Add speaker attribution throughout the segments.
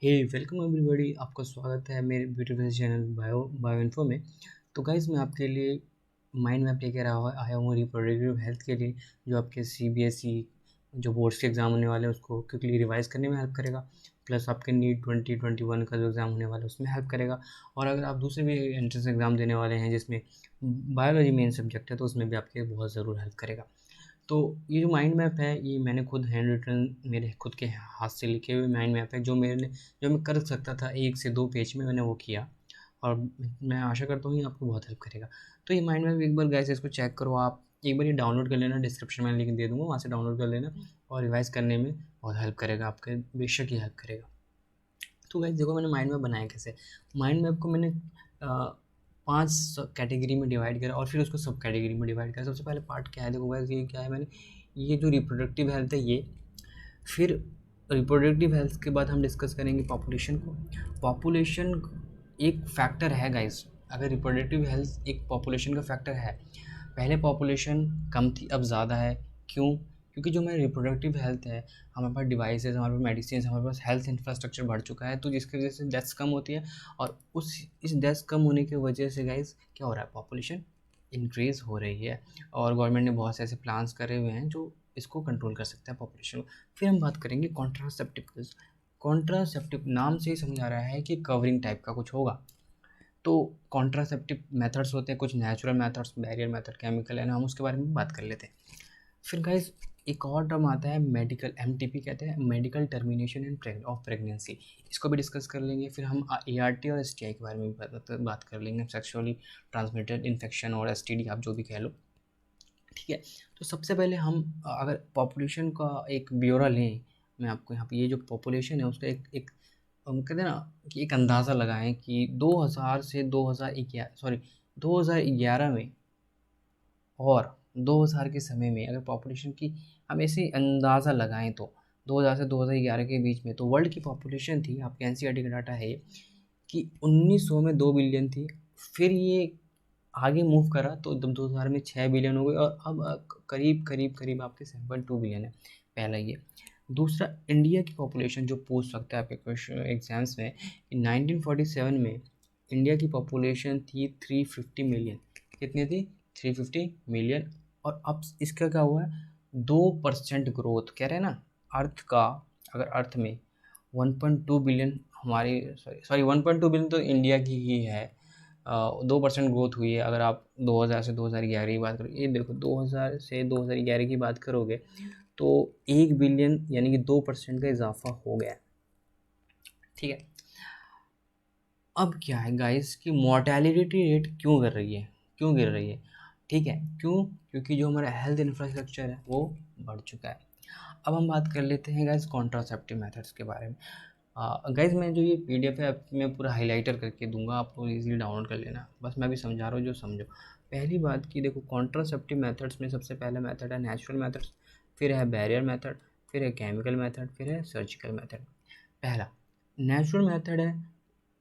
Speaker 1: हे welcome everybody, आपका स्वागत है मेरे ब्यूटीफुल चैनल बायो इन्फो में। तो गाइज़ मैं आपके लिए माइंड मैप लेकर आया हूँ रिप्रोडक्टिव हेल्थ के लिए, जो आपके सीबीएसई जो बोर्ड्स के एग्ज़ाम होने वाले हैं उसको क्विकली रिवाइज़ करने में हेल्प करेगा। प्लस आपके नीट 2021 का जो एग्ज़ाम होने वाला है उसमें हेल्प करेगा। और अगर आप दूसरे भी एंट्रेंस एग्ज़ाम देने वाले हैं जिसमें बायोलॉजी मेन सब्जेक्ट है तो उसमें भी आपके बहुत ज़रूर हेल्प करेगा। तो ये जो माइंड मैप है ये मैंने खुद हैंड रिटन मेरे खुद के हाथ से लिखे हुए माइंड मैप है, जो मैं कर सकता था 1 से 2 पेज में, मैंने वो किया। और मैं आशा करता हूँ ये आपको बहुत हेल्प करेगा। तो ये माइंड मैप एक बार गाइस इसको चेक करो, आप एक बार ये डाउनलोड कर लेना, डिस्क्रिप्शन में लिंक दे दूँगा, वहाँ से डाउनलोड कर लेना और रिवाइज़ करने में बहुत हेल्प करेगा, आपके बेशक ही हेल्प करेगा। तो गाइस देखो मैंने माइंड मैप बनाया कैसे। माइंड मैप को मैंने 5 कैटेगरी में डिवाइड करा और फिर उसको सब कैटेगरी में डिवाइड करा। सबसे पहले पार्ट क्या है, देखो गाइस ये क्या है, मैंने ये जो रिप्रोडक्टिव हेल्थ है ये, फिर रिप्रोडक्टिव हेल्थ के बाद हम डिस्कस करेंगे पॉपुलेशन को। पॉपुलेशन एक फैक्टर है गाइस, अगर रिप्रोडक्टिव हेल्थ एक पॉपुलेशन का फैक्टर है। पहले पॉपुलेशन कम थी, अब ज़्यादा है। क्यों? क्योंकि जो हमारी रिप्रोडक्टिव हेल्थ है, हमारे पास डिवाइसेस, हमारे पास मेडिसिन, हमारे पास हेल्थ इंफ्रास्ट्रक्चर बढ़ चुका है, तो जिसकी वजह से डेथ्स कम होती है। और इस डेथ्स कम होने की वजह से गाइस क्या हो रहा है, पॉपुलेशन इंक्रीज़ हो रही है। और गवर्नमेंट ने बहुत से ऐसे प्लान्स करे हुए हैं जो इसको कंट्रोल कर सकता है पॉपुलेशन को। फिर हम बात करेंगे कॉन्ट्रासेप्टिव। कॉन्ट्रासेप्टिव नाम से ही समझ आ रहा है कि कवरिंग टाइप का कुछ होगा। तो कॉन्ट्रासेप्टिव मेथड्स होते हैं, कुछ natural methods, barrier method, chemical है ना, हम उसके बारे में बात कर लेते हैं। फिर गाइस एक और टर्म आता है मेडिकल, एमटीपी कहते हैं, medical termination end of pregnancy. इसको भी डिस्कस कर लेंगे। फिर हम एआरटी और एसटीआई के बारे में भी बात कर लेंगे, सेक्सुअली ट्रांसमिटेड इन्फेक्शन और एसटीडी, आप जो भी कह लो, ठीक है। तो सबसे पहले हम अगर पॉपुलेशन का एक ब्यौरा लें, मैं आपको यहाँ पे ये जो पॉपुलेशन है उसका एक एक हम कहते हैं ना कि एक अंदाज़ा लगाएं कि 2000 से 2011 में और 2000 के समय में अगर पॉपुलेशन की हम ऐसे अंदाज़ा लगाएं तो 2000 से 2011 के बीच में तो वर्ल्ड की पॉपुलेशन थी, आपके एनसीईआरटी का डाटा है ये, कि 1900 में 2 बिलियन थी। फिर ये आगे मूव करा तो जब 2000 में 6 बिलियन हो गई और अब करीब करीब करीब आपके 7.2 बिलियन है। पहला ये। दूसरा, इंडिया की पॉपुलेशन जो पूछ सकता है आपके क्वेश्चन एग्जाम्स में, 1947 में इंडिया की पॉपुलेशन थी 350 मिलियन। कितनी थी? 350 मिलियन। और अब इसका क्या हुआ है, 2% ग्रोथ कह रहे हैं ना अर्थ का। अगर अर्थ में 1.2 बिलियन हमारी, सॉरी 1.2 बिलियन तो इंडिया की ही है, 2% ग्रोथ हुई है। अगर आप 2000 से 2011 की बात करो, ये देखो 2000 से 2011 की बात करोगे तो 1 बिलियन यानी कि 2% का इजाफा हो गया, ठीक है। अब क्या है गाइस कि मोर्टेलिटी रेट क्यों गिर रही है, क्यों गिर रही है, ठीक है। क्यों? क्योंकि जो हमारा हेल्थ इंफ्रास्ट्रक्चर है वो बढ़ चुका है। अब हम बात कर लेते हैं गाइस कॉन्ट्रासेप्टिव मेथड्स के बारे में। गाइस मैं जो ये पीडीएफ है मैं पूरा हाईलाइटर करके दूंगा, आप लोग इजीली डाउनलोड कर लेना, बस मैं भी समझा रहा हूँ जो समझो। पहली बात की देखो, कॉन्ट्रासेप्टिव मेथड्स में सबसे पहला मेथड है नेचुरल मेथड्स, फिर है बैरियर मेथड, फिर है केमिकल मेथड, फिर है सर्जिकल मेथड। पहला नेचुरल मेथड है,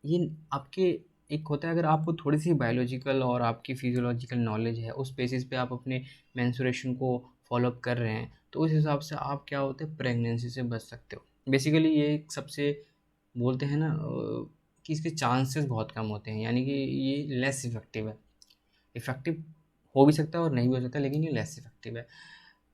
Speaker 1: ये आपके एक होता है, अगर आपको थोड़ी सी बायोलॉजिकल और आपकी फिजियोलॉजिकल नॉलेज है, उस बेसिस पे आप अपने मेंस्ट्रुएशन को फॉलोअप कर रहे हैं, तो उस हिसाब से आप क्या होते हैं, प्रेगनेंसी से बच सकते हो। बेसिकली ये एक सबसे बोलते हैं ना कि इसके चांसेस बहुत कम होते हैं, यानी कि ये लेस इफ़ेक्टिव है। इफ़ेक्टिव हो भी सकता है और नहीं भी हो सकता, लेकिन ये लेस इफ़ेक्टिव है।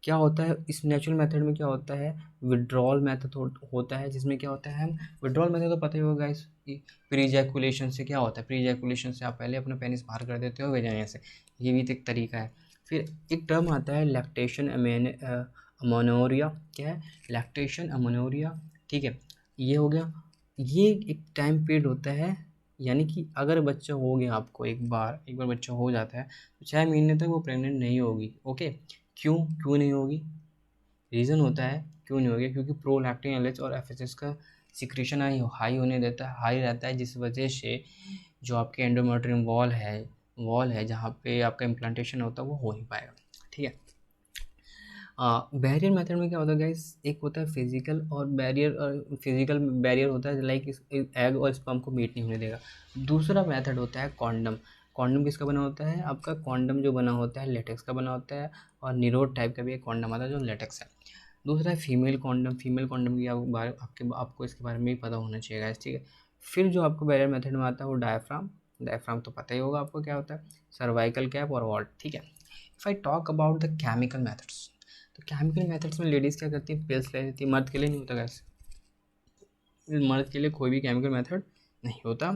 Speaker 1: क्या होता है इस नेचुरल मेथड में, क्या होता है, विड्रॉल मेथड होता है, जिसमें क्या होता है, हम विड्रॉल मेथड तो पता ही होगा गाइस कि प्री इजैकुलेशन से क्या होता है, प्री इजैकुलेशन से आप पहले अपना पेनिस बाहर कर देते हो वेजाइना से, ये भी तो एक तरीका है। फिर एक टर्म आता है लैक्टेशन अमोनोरिया, क्या है, लैक्टेशन अमोनोरिया, ठीक है। ये हो गया, ये एक टाइम पीरियड होता है, यानी कि अगर बच्चा हो गया आपको, एक बार बच्चा हो जाता है तो 6 महीने तक वो प्रेग्नेंट नहीं होगी, ओके। क्यों नहीं होगी? रीज़न होता है क्यों नहीं होगी, क्योंकि प्रोलैक्टिन एलएच और एफएसएस का सिक्रेशन हाई होने देता है, हाई रहता है, जिस वजह से जो आपके एंडोमेट्रियम वॉल है जहाँ पे आपका इम्प्लांटेशन होता है वो हो नहीं पाएगा, ठीक है। बैरियर मेथड में क्या होता है गाइस, एक होता है फिजिकल और फिजिकल बैरियर होता है, लाइक एग और स्पर्म को मीट नहीं होने देगा। दूसरा मेथड होता है कॉन्डम। कॉन्डम किसका बना होता है, आपका कॉन्डम जो बना होता है लेटेक्स का बना होता है, और निरोड टाइप का भी एक कॉन्डम आता है जो लेटेक्स है। दूसरा है फीमेल कॉन्डम। फीमेल कॉन्डम की आपको इसके बारे में भी पता होना चाहिए गाइस, ठीक है। फिर जो आपको बैरियर मेथड में आता है वो डायफ्राम। डायफ्राम तो पता ही होगा आपको क्या होता है, सर्वाइकल कैप और वॉल्ट, ठीक है। If I talk about the chemical methods, तो केमिकल मेथड्स में लेडीज़ क्या करती है, पिल्स ले लेती है। मर्द के लिए नहीं होता गाइस, मर्द के लिए कोई भी केमिकल मेथड नहीं होता।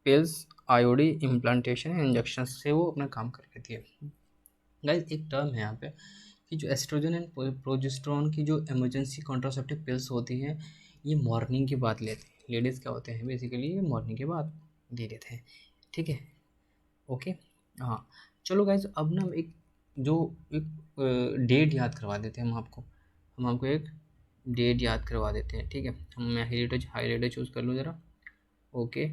Speaker 1: पिल्स, आईओडी, इम्प्लांटेशन, इंजेक्शन से वो अपना काम कर लेती है। गाइस एक टर्म है यहाँ पे कि जो एस्ट्रोजन एंड प्रोजेस्टेरोन की जो इमरजेंसी कॉन्ट्रासेप्टिव पिल्स होती हैं, ये मॉर्निंग के बाद लेते हैं। लेडीज़ क्या होते हैं बेसिकली, ये मॉर्निंग के बाद दे देते हैं, ठीक है, ओके। हाँ, चलो गाइज अब ना एक जो एक डेट याद करवा देते हैं हम आपको एक डेट याद करवा देते हैं, ठीक है। मैं हाईलाइटर चूज़ कर लूँ ज़रा, ओके।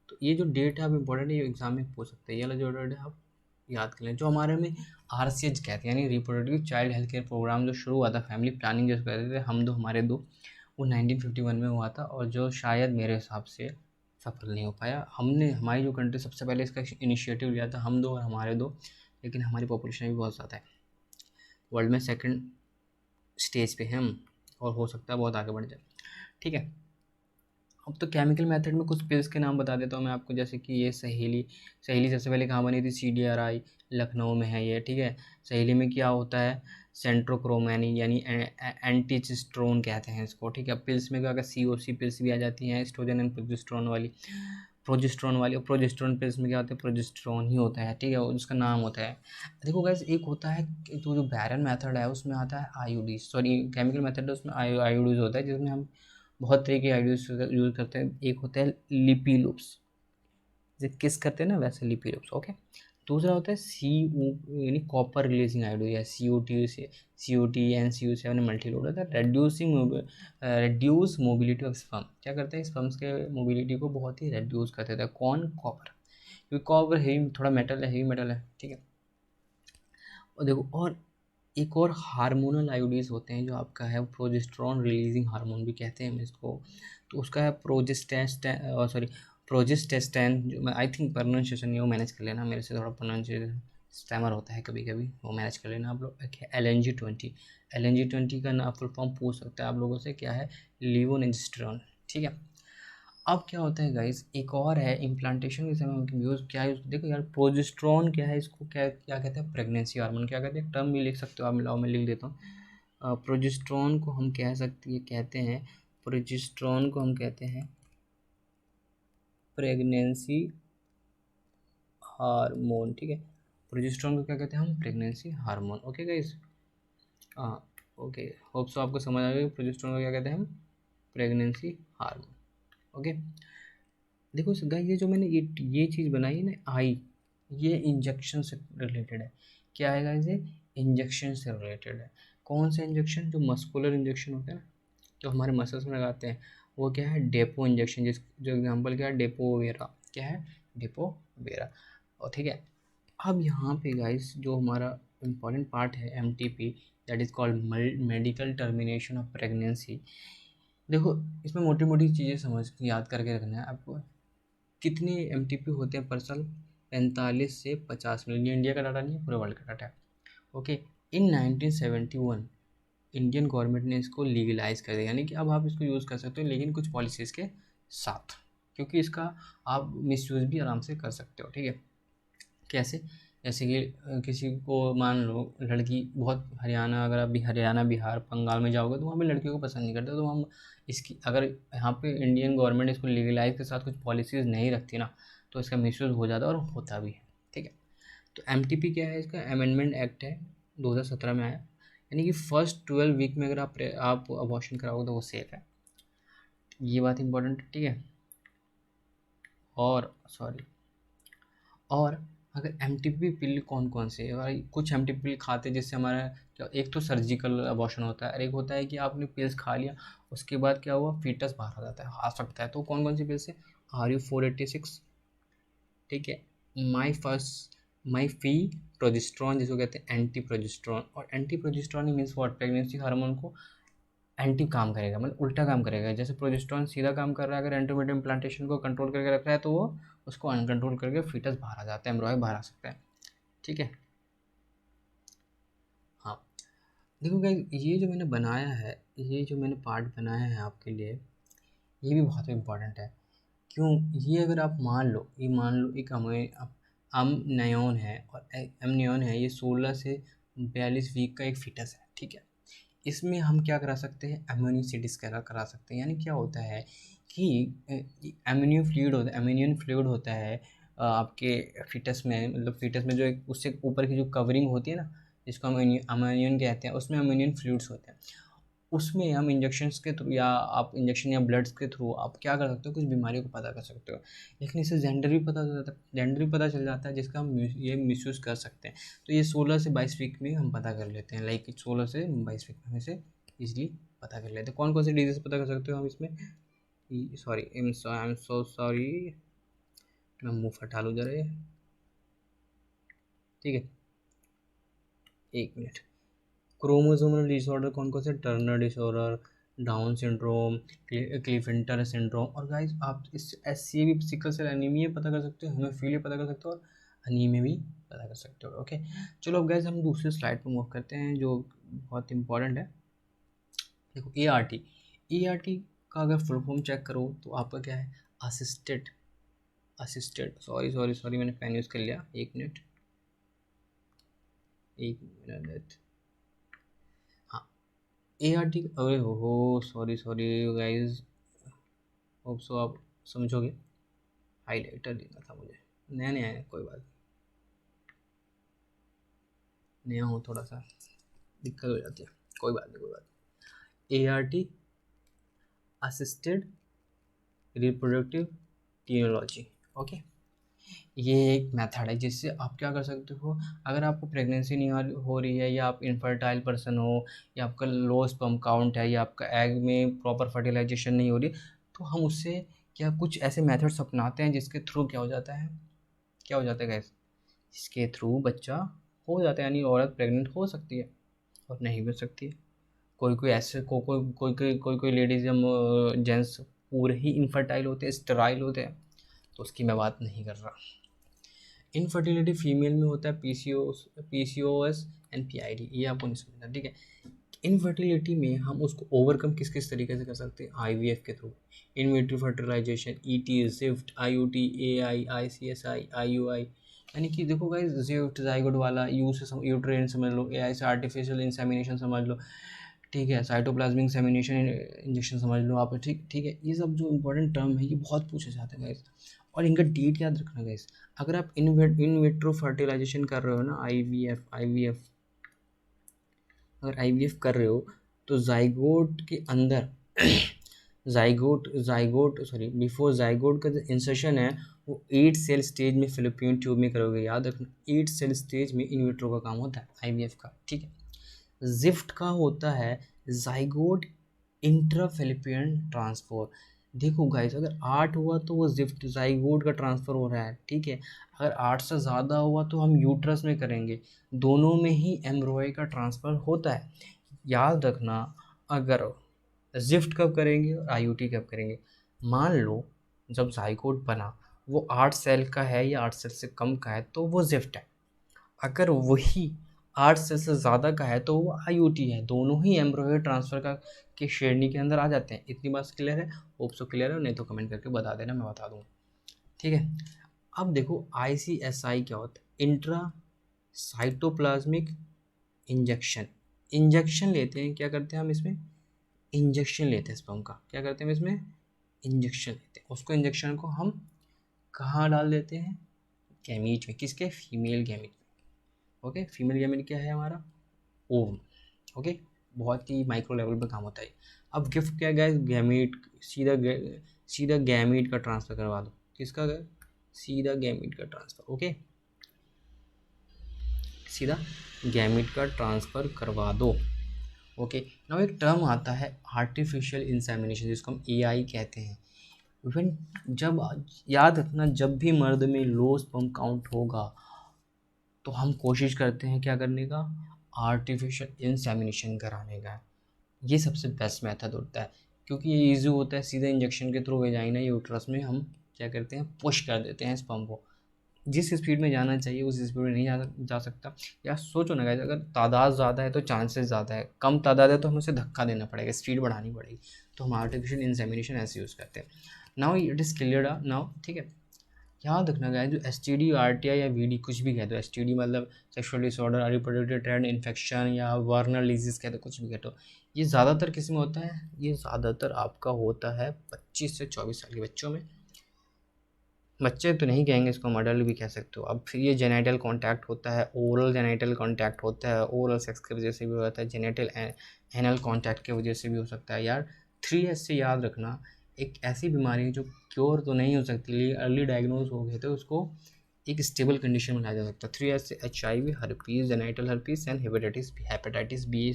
Speaker 1: तो ये जो डेट है आप इम्पोर्टेंट है, ये एग्जाम में पूछ सकते हैं। ये वाला जो डेट है आप याद कर लें, जो हमारे में RCH कहते हैं, यानी reproductive child health care programme जो शुरू हुआ था, फैमिली प्लानिंग जिसको कहते थे, हम दो हमारे दो, वो 1951 में हुआ था, और जो शायद मेरे हिसाब से सफल नहीं हो पाया। हमारी जो कंट्री सबसे पहले इसका इनिशिएटिव लिया था, हम दो और हमारे दो, लेकिन हमारी पॉपुलेशन भी बहुत ज़्यादा है, वर्ल्ड में सेकंड स्टेज पे हैं हम, और हो सकता है बहुत आगे बढ़ जाए, ठीक है। अब तो केमिकल मेथड में कुछ पिल्स के नाम बता देता हूँ मैं आपको, जैसे कि ये सहेली। सहेली सबसे पहले कहाँ बनी थी, CDRI लखनऊ में है ये, ठीक है। सहेली में क्या होता है, सेंट्रोक्रोमैनी यानी एंटीचिस्ट्रोन कहते हैं इसको, ठीक है। पिल्स में क्या होगा, COC पिल्स भी आ जाती हैं, एस्ट्रोजन एंड प्रोजेस्टेरोन वाली। और प्रोजेस्टेरोन पिल्स में क्या होता है, प्रोजेस्टेरोन ही होता है, ठीक है, उसका नाम होता है। देखो गाइस एक होता है कि जो बैरन मेथड है उसमें आता है आईओडी, सॉरी केमिकल मेथड है उसमें आईओडीज होता है, जिसमें हम बहुत तरह के आईओडीज यूज़ करते हैं। एक होता है लिपी लूप्स, जैसे किस करते हैं ना वैसे लिपी लूप्स, ओके। दूसरा होता है CO यानी कॉपर रिलीजिंग आयोडीन, या COT NCU7 मल्टी लोड होता है। रेड्यूस मोबिलिटी ऑफ स्पर्म, क्या करते हैं, स्पर्म्स के मोबिलिटी को बहुत ही रेड्यूस कर देता है। कौन, कॉपर, क्योंकि कॉपर हेवी थोड़ा मेटल है, हेवी मेटल है, ठीक है। और देखो, और एक और हार्मोनल आयोडीज होते हैं जो आपका है प्रोजेस्टेरोन रिलीजिंग हार्मोन भी कहते हैं हम इसको, तो उसका है प्रोजेस्टेस्टेन, जो मैं आई थिंक प्रोनाउंसिएशन नहीं, वो मैनेज कर लेना, मेरे से थोड़ा प्रोनाउंसिएशन स्टैमर होता है कभी कभी, वो मैनेज कर लेना आप लोग। LNG20, LNG20 का ना फुल फॉर्म पूछ सकते हैं आप लोगों से, क्या है, लिवोनिस्टेरॉन, ठीक है। अब क्या होता है गाइस, एक और है इम्प्लांटेशन के समय उनकी यूज़ क्या है, देखो यार प्रोजेस्टेरोन क्या है, इसको क्या क्या कहते हैं, प्रेगनेंसी हार्मोन क्या कहते हैं, टर्म भी लिख सकते हो आप, मिलाओ मैं लिख देता हूँ। प्रोजेस्टेरोन को हम कह सकते हैं, कहते हैं, प्रोजेस्टेरोन को हम कहते हैं प्रेगनेंसी हार्मोन, ठीक है। प्रोजेस्टेरोन को क्या कहते हैं हम, प्रेगनेंसी हार्मोन, ओके गाइस। हाँ, ओके, होप सो आपको समझ आ गया प्रोजेस्टेरोन को क्या कहते हैं हम, प्रेगनेंसी हार्मोन, ओके। देखो गाइस ये जो मैंने ये चीज़ बनाई है ना आई, ये इंजेक्शन से रिलेटेड है। क्या है गाइस, ये इंजेक्शन से रिलेटेड है। कौन से इंजेक्शन, जो मस्कुलर इंजेक्शन होते हैं ना, जो हमारे मसल्स में लगाते हैं, वो क्या है, डेपो इंजेक्शन, जो एग्जांपल क्या है, डेपोवेरा, क्या है, डेपोवेरा, और ठीक है। अब यहाँ पे गाइस जो हमारा इम्पॉर्टेंट पार्ट है MTP, that is called medical termination of pregnancy. देखो इसमें मोटी मोटी चीज़ें समझ याद करके रखना है आपको। कितने MTP होते हैं पर साल, 45 से 50 मिलियन। ये इंडिया का डाटा नहीं है, पूरे वर्ल्ड का डाटा है, ओके। इन 1971 इंडियन गवर्नमेंट ने इसको लीगलाइज कर दिया, यानी कि अब आप इसको यूज़ कर सकते हो, लेकिन कुछ पॉलिसीज़ के साथ, क्योंकि इसका आप मिसयूज़ भी आराम से कर सकते हो, ठीक है। कैसे, जैसे कि किसी को मान लो लड़की बहुत, हरियाणा, अगर आप भी हरियाणा बिहार बंगाल में जाओगे तो वहाँ पे लड़कियों को पसंद नहीं करते, तो हम इसकी अगर यहाँ पे इंडियन गवर्नमेंट इसको लीगलाइज के साथ कुछ पॉलिसीज़ नहीं रखती ना, तो इसका मिसयूज़ हो जाता है और होता भी है, ठीक है। तो MTP क्या है, इसका अमेंडमेंट एक्ट है, 2017 में आया, यानी कि फर्स्ट 12 वीक में अगर आप अबॉर्शन कराओगे तो वो सेफ है, ये बात इंपॉर्टेंट है, ठीक है। और सॉरी, और अगर MTP पिल कौन कौन से, अगर कुछ MTP पिल खाते हैं जिससे हमारा क्या, एक तो सर्जिकल अबॉर्शन होता है, और एक होता है कि आपने पिल्स खा लिया उसके बाद क्या हुआ, फीटस बाहर आ जाता है, आ सकता है। तो कौन कौन सी पिल्स है, RU486, ठीक है, माई फी प्रोजेस्टेरोन, जिसको कहते हैं एंटी प्रोजेस्टेरोन। और anti progesterone means what, pregnancy hormone को एंटी काम करेगा, मतलब उल्टा काम करेगा। जैसे प्रोजेस्टेरोन सीधा काम कर रहा है, अगर एंड्रोमेट्रियम इम्प्लांटेशन को कंट्रोल करके रख रहा है, तो वो उसको अनकंट्रोल करके फीटस बाहर आ जाता है, एम्ब्रॉय बाहर आ सकता है, ठीक है। हाँ, देखो गाइस, ये जो मैंने बनाया है, ये जो मैंने पार्ट बनाया है आपके लिए, ये भी बहुत इम्पोर्टेंट है। क्यों? ये अगर आप मान लो एक अमनयोन है, और एमनियोन है, ये 16 से 42 वीक का एक फीटस है, ठीक है। इसमें हम क्या करा सकते हैं, एमनियोसिटीज करा सकते हैं। यानी क्या होता है कि एमनियन फ्लूइड होता है आपके फीटस में, मतलब फीटस में जो एक उससे ऊपर की जो कवरिंग होती है ना, जिसको हम अमोनियन कहते हैं, उसमें अमोनियन फ्लूइड्स होते हैं। उसमें हम इंजेक्शंस के थ्रू, या आप इंजेक्शन या ब्लड्स के थ्रू आप क्या कर सकते हो, कुछ बीमारियों को पता कर सकते हो। लेकिन इससे जेंडर भी पता चल जाता है, जेंडर भी पता चल जाता है, जिसका हम ये मिसयूज़ कर सकते हैं। तो ये 16 से 22 वीक में हम पता कर लेते हैं, लाइक 16 से 22 वीक में हम इसे ईजिली पता कर लेते हैं। कौन कौन से डिजीज़ पता कर सकते हो हम इसमें? Sorry, I am so sorry, मैं मुँह फटा लूँ जरा ये, ठीक है, एक मिनट। क्रोमोसोमल डिसऑर्डर कौन कौन से? Turner disorder, Down syndrome, Klinefelter syndrome, और गाइस आप इस एस भी सिकल सेल एनीमिया पता कर सकते हो, हेमोफीलिया पता कर सकते हो, और अनीमिया भी पता कर सकते हो। ओके, चलो अब गाइस हम दूसरे स्लाइड पर मूव करते हैं, जो बहुत इंपॉर्टेंट है। देखो ए आर टी का अगर फुल फॉर्म चेक करो तो आपका क्या है? Assisted assisted sorry sorry sorry, मैंने पेन यूज़ कर लिया, एक मिनट। हाँ, ए आर टी, अरे हो, sorry sorry guys, hope so आप समझोगे। हाईलाइटर लेना था मुझे, नया नया है, कोई बात नहीं, नया हो थोड़ा सा दिक्कत हो जाती है, कोई बात नहीं, कोई बात नहीं। A R T, assisted reproductive technology. Okay, ये एक मेथड है जिससे आप क्या कर सकते हो, अगर आपको प्रेगनेंसी नहीं हो रही है, या आप इनफर्टाइल पर्सन हो, या आपका लो स्पर्म काउंट है, या आपका एग में प्रॉपर फर्टिलाइजेशन नहीं हो रही, तो हम उससे क्या कुछ ऐसे मेथड्स अपनाते हैं जिसके थ्रू क्या हो जाता है, क्या हो जाता है गैस, इसके थ्रू बच्चा हो जाता है, यानी औरत प्रेग्नेंट हो सकती है और नहीं भी हो सकती है। कोई कोई ऐसे कोई लेडीज या जेंट्स पूरे ही इनफर्टाइल होते हैं, स्टेराइल होते हैं, तो उसकी मैं बात नहीं कर रहा। इनफर्टिलिटी फीमेल में होता है पीसीओएस एंड पीआईडी, ये आपको नहीं समझना, ठीक है। इनफर्टिलिटी में हम उसको ओवरकम किस किस तरीके से कर सकते हैं? आईवीएफ के through, in vitro fertilisation, ET, GIFT, IUT, AI, ICSI, IUI. यानी कि देखो गाइस, जिफ्ट जाइगोट वाला, यू से यूट्रेन समझ लो, एआई से आर्टिफिशियल इंसेमिनेशन समझ लो, ठीक है, साइटोप्लाज्मिक इंसेमिनेशन इंजेक्शन समझ लो आप, ठीक ठीक है। ये सब जो इंपॉर्टेंट टर्म है, ये बहुत पूछे जाते हैं गाइस, और इनका डेट याद रखना गाइस। अगर आप इन विट्रो फर्टिलाइजेशन कर रहे हो ना, आईवीएफ, अगर आईवीएफ कर रहे हो, तो जाइगोट के अंदर जाइगोट सॉरी, बिफोर जाइगोट का जो इंसर्शन है, वो 8 सेल स्टेज में फिलिपियन ट्यूब में करोगे, याद रखना, 8 सेल स्टेज में इन विट्रो का काम होता है आईवीएफ का, ठीक है। जिफ्ट का होता है जाइगोट इंट्राफिलिपियन ट्रांसफर। देखो गाइस, अगर 8 हुआ तो वो जिफ्ट जाइगोट का ट्रांसफ़र हो रहा है, ठीक है। अगर 8 से ज़्यादा हुआ तो हम यूट्रस में करेंगे, दोनों में ही एम्ब्रॉय का ट्रांसफ़र होता है, याद रखना। अगर जिफ्ट कब करेंगे और आईयूटी कब करेंगे? मान लो जब जाइगोट बना, वो 8 सेल का है या 8 सेल से कम का है, तो वो जिफ्ट है। अगर वही 8 सेल से ज़्यादा का है तो वो आईयूटी है, दोनों ही एम्ब्रॉय ट्रांसफ़र का की श्रेणी के अंदर आ जाते हैं। इतनी बात क्लियर है? होप सो क्लियर है, नहीं तो कमेंट करके बता देना, मैं बता दूँगा, ठीक है। अब देखो आईसीएसआई क्या होता है? Intra cytoplasmic injection. इंजेक्शन लेते हैं, क्या करते हैं हम इसमें? इंजेक्शन लेते हैं स्पर्म का, क्या करते हैं हम इसमें? इंजेक्शन लेते हैं, उसको इंजेक्शन को हम कहाँ डाल देते हैं? गैमीट में, किसके? फीमेल गैमीट में। ओके, फीमेल गैमीट क्या है हमारा? ओवम। ओके, बहुत ही माइक्रो लेवल पे काम होता है। अब गिफ्ट क्या गया? गैमीट, सीधा गैमीट का ट्रांसफ़र करवा दो, किसका गया? सीधा गैमीट का ट्रांसफ़र, ओके, सीधा गैमीट का ट्रांसफ़र करवा दो। ओके, नाउ एक टर्म आता है आर्टिफिशियल इंसेमिनेशन, जिसको हम एआई कहते हैं। इवन जब, याद रखना, जब भी मर्द में लो स्पर्म काउंट होगा तो हम कोशिश करते हैं क्या करने का? आर्टिफिशियल इंसेमिनेशन कराने का। ये सबसे बेस्ट मेथड होता है, क्योंकि ये ईजी होता है, सीधा इंजेक्शन के थ्रू वेजाइना यूट्रस में हम क्या करते हैं? पुश कर देते हैं स्पर्म को, जिस स्पीड में जाना चाहिए उस स्पीड में नहीं जा सकता। या सोचो ना गाइस, अगर तादाद ज़्यादा है तो चांसेस ज़्यादा है, कम तादाद है तो हमें उसे धक्का देना पड़ेगा, स्पीड बढ़ानी पड़ेगी। तो हम आर्टिफिशियल इंसेमिनेशन ऐसे यूज़ करते हैं। Now it is clear now, ठीक है। याद रखना गाइस, जो STD, RTI या VD कुछ भी कह दो, STD मतलब sexual disorder, reproductive trend infection, या वर्नल डिजीज़ कह दो, कुछ भी कह दो, ये ज़्यादातर किस में होता है? ये ज़्यादातर आपका होता है 25 से 24 साल के बच्चों में। बच्चे तो नहीं कहेंगे इसको, हम अडल्ट भी कह सकते हो। अब फिर ये जेनेटल कांटेक्ट होता है, ओरल जेनेटल कांटेक्ट होता है, ओरल सेक्स की वजह से भी होता है, जेनेटल एनल कांटेक्ट की वजह से भी हो सकता है। यार 3S से याद रखना, एक ऐसी बीमारी है जो क्योर तो नहीं हो सकती, लेकिन अर्ली डायग्नोज हो गए तो उसको एक स्टेबल कंडीशन में लाया जा सकता है। 3S से HIV, herpes, genital herpes and hepatitis B,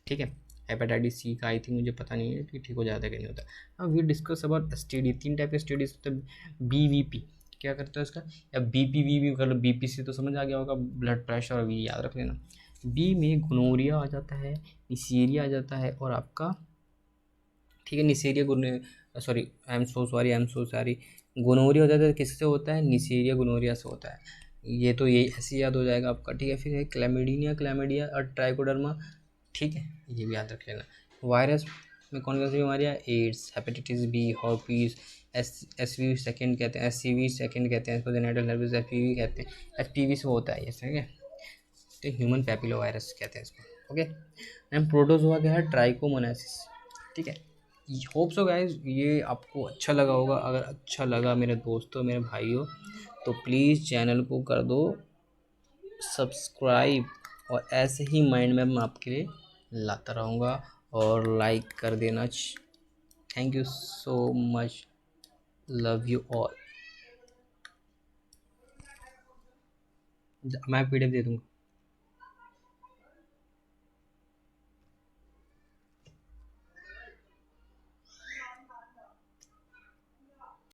Speaker 1: ठीक है। हेपेटाइटिस C का आई थिंक मुझे पता नहीं है कि ठीक हो जाता है कि नहीं होता। अब we discuss about STD। 3 type के STD होते हैं। BVP क्या करता है इसका, या BPV कर लो, BPC तो समझ आ गया होगा, ब्लड प्रेशर, और V याद रख लेना। B में गोनोरिया आ जाता है, निसीरिया आ जाता है, और आपका, ठीक है, Neisseria gonorrhoeae, sorry I am so sorry, gonorrhoea हो जाता है, किससे होता है? निसीरिया गोनोरिया से होता है। ये तो ये ऐसे याद हो जाएगा आपका, ठीक है। फिर है क्लैमिडिया और ट्राइकोडर्मा, ठीक है, ये भी याद रख लेना। वायरस में कौन कौन सी बीमारियाँ? AIDS, hepatitis B, herpes, SVV second कहते हैं, SCV सेकेंड कहते हैं इसको, जेनेटल हर्पीज HPV कहते हैं, HPV से होता है ये, ठीक है। तो ह्यूमन पैपिलो वायरस कहते हैं इसको, ओके। एंड प्रोटोजोआ क्या है? ट्राइकोमोनासिस, ठीक है। होप सो गाइज ये आपको अच्छा लगा होगा। अगर अच्छा लगा मेरे दोस्तों, मेरे भाइयों, तो प्लीज़ चैनल को कर दो सब्सक्राइब, और ऐसे ही माइंड मैप मैं आपके लिए लाता रहूँगा, और लाइक कर देना। Thank you so much, love you all. मैं PDF दे दूँगा।